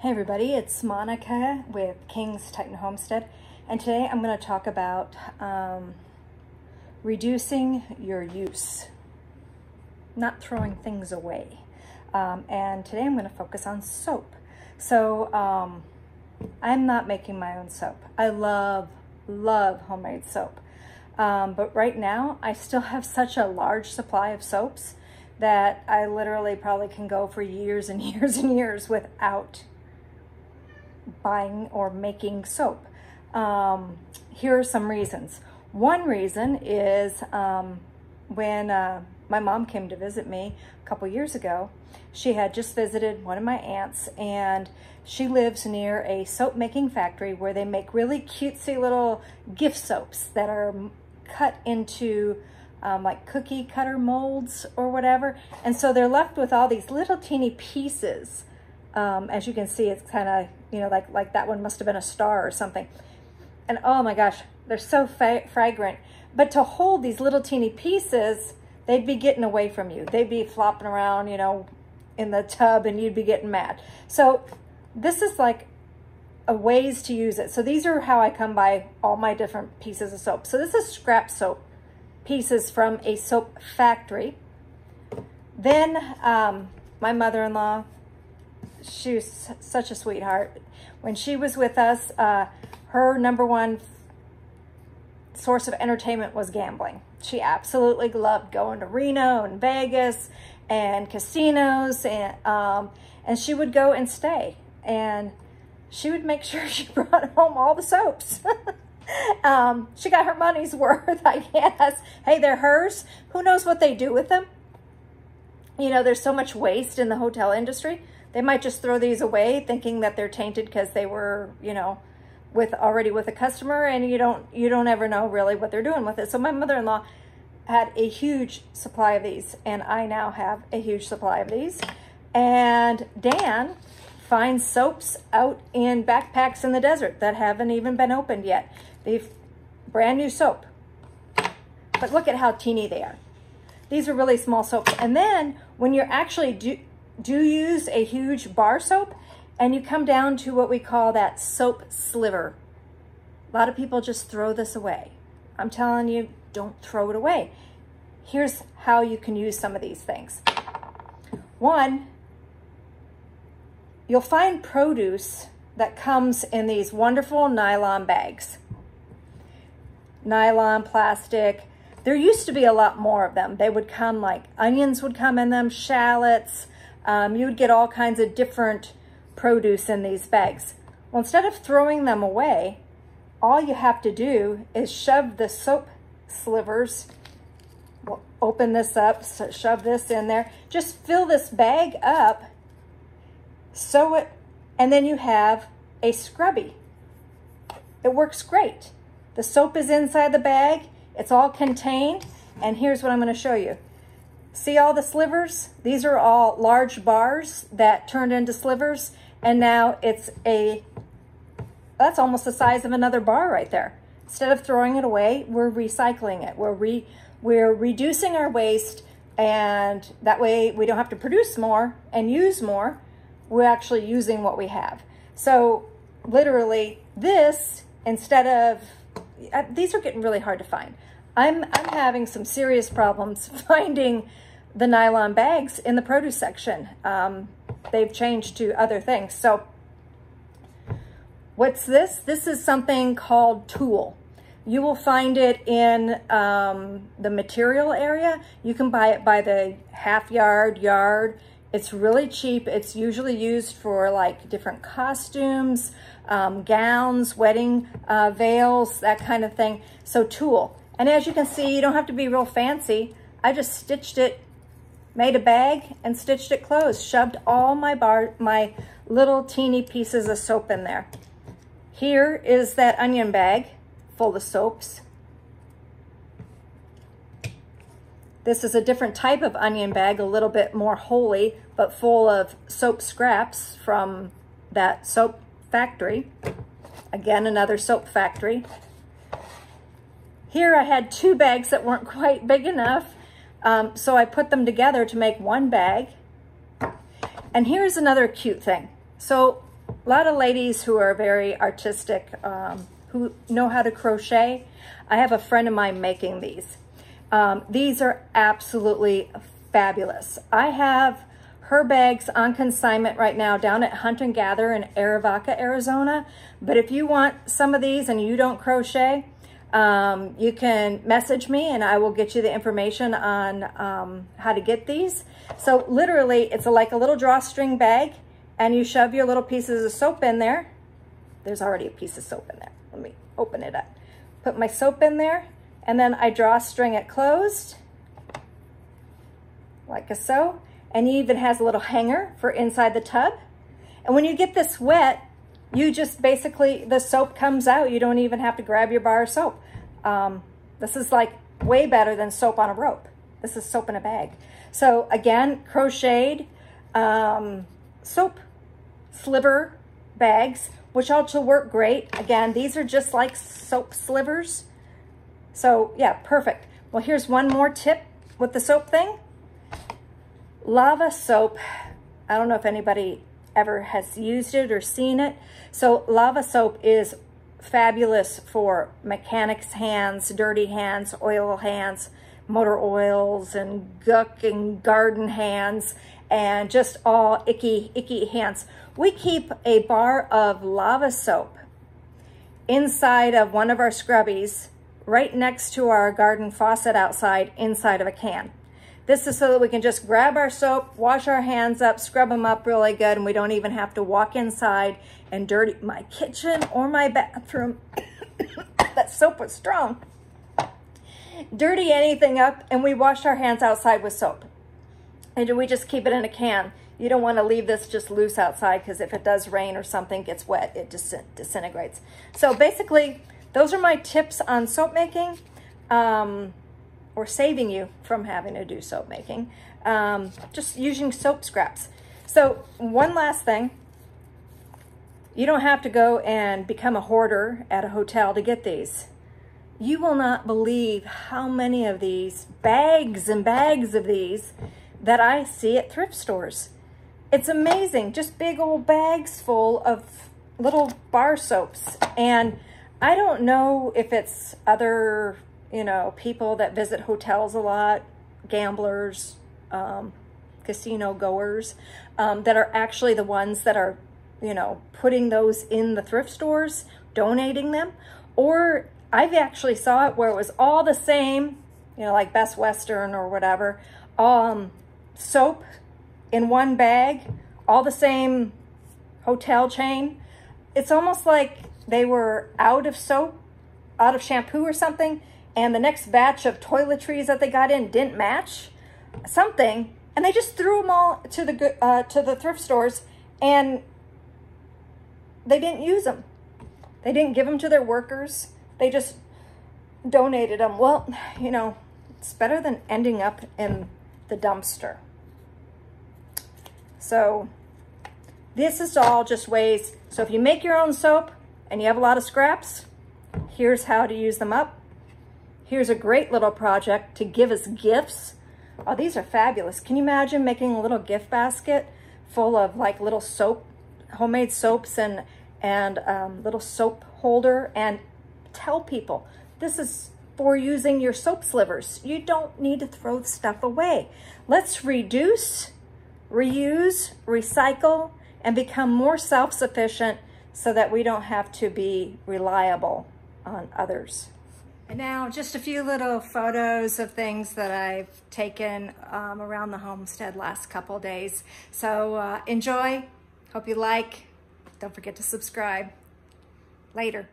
Hey everybody, it's Monica with King's Titan Homestead, and today I'm going to talk about reducing your use, not throwing things away. And today I'm going to focus on soap. So I'm not making my own soap. I love homemade soap. But right now I still have such a large supply of soaps that I literally probably can go for years and years and years without buying or making soap. Here are some reasons. One reason is when my mom came to visit me a couple years ago, she had just visited one of my aunts, and she lives near a soap making factory where they make really cutesy little gift soaps that are cut into like cookie cutter molds or whatever. And so they're left with all these little teeny pieces. As you can see, it's kind of, you know, like that one must have been a star or something. And oh my gosh, they're so fragrant. But to hold these little teeny pieces, they'd be getting away from you. They'd be flopping around, you know, in the tub, and you'd be getting mad. So this is like a ways to use it. So these are how I come by all my different pieces of soap. So this is scrap soap pieces from a soap factory. Then my mother-in-law, she was such a sweetheart. When she was with us, her number one source of entertainment was gambling. She absolutely loved going to Reno and Vegas and casinos, and she would go and stay, and she would make sure she brought home all the soaps. She got her money's worth, I guess. Hey, they're hers. Who knows what they do with them? You know, there's so much waste in the hotel industry. They might just throw these away thinking that they're tainted because they were, you know, already with a customer, and you don't ever know really what they're doing with it. So my mother-in-law had a huge supply of these, and I now have a huge supply of these. And Dan finds soaps out in backpacks in the desert that haven't even been opened yet. They've brand new soap. But look at how teeny they are. These are really small soaps. And then when you're actually do use a huge bar soap, and you come down to what we call that soap sliver. A lot of people just throw this away. I'm telling you, don't throw it away. Here's how you can use some of these things. One, you'll find produce that comes in these wonderful nylon bags. Nylon, plastic. There used to be a lot more of them. They would come, like onions would come in them, shallots. You would get all kinds of different produce in these bags. Well, instead of throwing them away, all you have to do is shove the soap slivers, we'll open this up, so shove this in there, just fill this bag up, sew it, and then you have a scrubby. It works great. The soap is inside the bag, it's all contained, and here's what I'm going to show you. See all the slivers? These are all large bars that turned into slivers, and now that's almost the size of another bar right there. Instead of throwing it away, we're recycling it. We're reducing our waste, and that way we don't have to produce more and use more. We're actually using what we have. So literally this, instead of, these are getting really hard to find. I'm having some serious problems finding the nylon bags in the produce section. They've changed to other things. So what's this? This is something called tulle. You will find it in the material area. You can buy it by the half yard. It's really cheap. It's usually used for like different costumes, gowns, wedding veils, that kind of thing. So tulle. And as you can see, you don't have to be real fancy. I just stitched it, made a bag, and stitched it closed. Shoved all my little teeny pieces of soap in there. Here is that onion bag full of soaps. This is a different type of onion bag, a little bit more holy, but full of soap scraps from that soap factory. Again, another soap factory. Here I had two bags that weren't quite big enough, so I put them together to make one bag. And here's another cute thing. So lot of ladies who are very artistic, who know how to crochet. I have a friend of mine making these. These are absolutely fabulous. I have her bags on consignment right now down at Hunt and Gather in Arivaca, Arizona. But if you want some of these and you don't crochet, you can message me and I will get you the information on how to get these. So literally, it's like a little drawstring bag, and you shove your little pieces of soap in there. There's already a piece of soap in there. Let me open it up. Put my soap in there, and then I drawstring it closed, like so. And it even has a little hanger for inside the tub. And when you get this wet, you just basically, the soap comes out. You don't even have to grab your bar of soap. This is like way better than soap on a rope. This is soap in a bag. So again, crocheted soap sliver bags, which also work great. Again, these are just like soap slivers. So yeah, perfect. Well, here's one more tip with the soap thing. Lava soap, I don't know if anybody ever has used it or seen it. So lava soap is fabulous for mechanics' hands, dirty hands, oil hands, motor oils, and guck and garden hands, and just all icky hands. We keep a bar of lava soap inside of one of our scrubbies right next to our garden faucet outside, inside of a can. This is so that we can just grab our soap, wash our hands up, scrub them up really good, and we don't even have to walk inside and dirty my kitchen or my bathroom. That soap was strong. Dirty anything up, and we wash our hands outside with soap. And we just keep it in a can. You don't want to leave this just loose outside, because if it does rain or something gets wet, it just disintegrates. So basically, those are my tips on soap making. Or saving you from having to do soap making, just using soap scraps. So one last thing, you don't have to go and become a hoarder at a hotel to get these. You will not believe how many of these, bags and bags of these, that I see at thrift stores. It's amazing, just big old bags full of little bar soaps. And I don't know if it's other, you know, people that visit hotels a lot, gamblers, casino goers, that are actually the ones that are, you know, putting those in the thrift stores, donating them. Or I've actually saw it where it was all the same, you know, like Best Western or whatever, soap in one bag, all the same hotel chain. It's almost like they were out of soap, out of shampoo or something, and the next batch of toiletries that they got in didn't match something, and they just threw them all to the thrift stores, and they didn't use them. They didn't give them to their workers. They just donated them. Well, you know, it's better than ending up in the dumpster. So this is all just ways. So if you make your own soap and you have a lot of scraps, here's how to use them up. Here's a great little project to give as gifts. Oh, these are fabulous. Can you imagine making a little gift basket full of like little soap, homemade soaps, and little soap holder, and tell people this is for using your soap slivers. You don't need to throw the stuff away. Let's reduce, reuse, recycle, and become more self-sufficient so that we don't have to be reliable on others. And now just a few little photos of things that I've taken around the homestead last couple days. So enjoy, hope you like. Don't forget to subscribe. Later.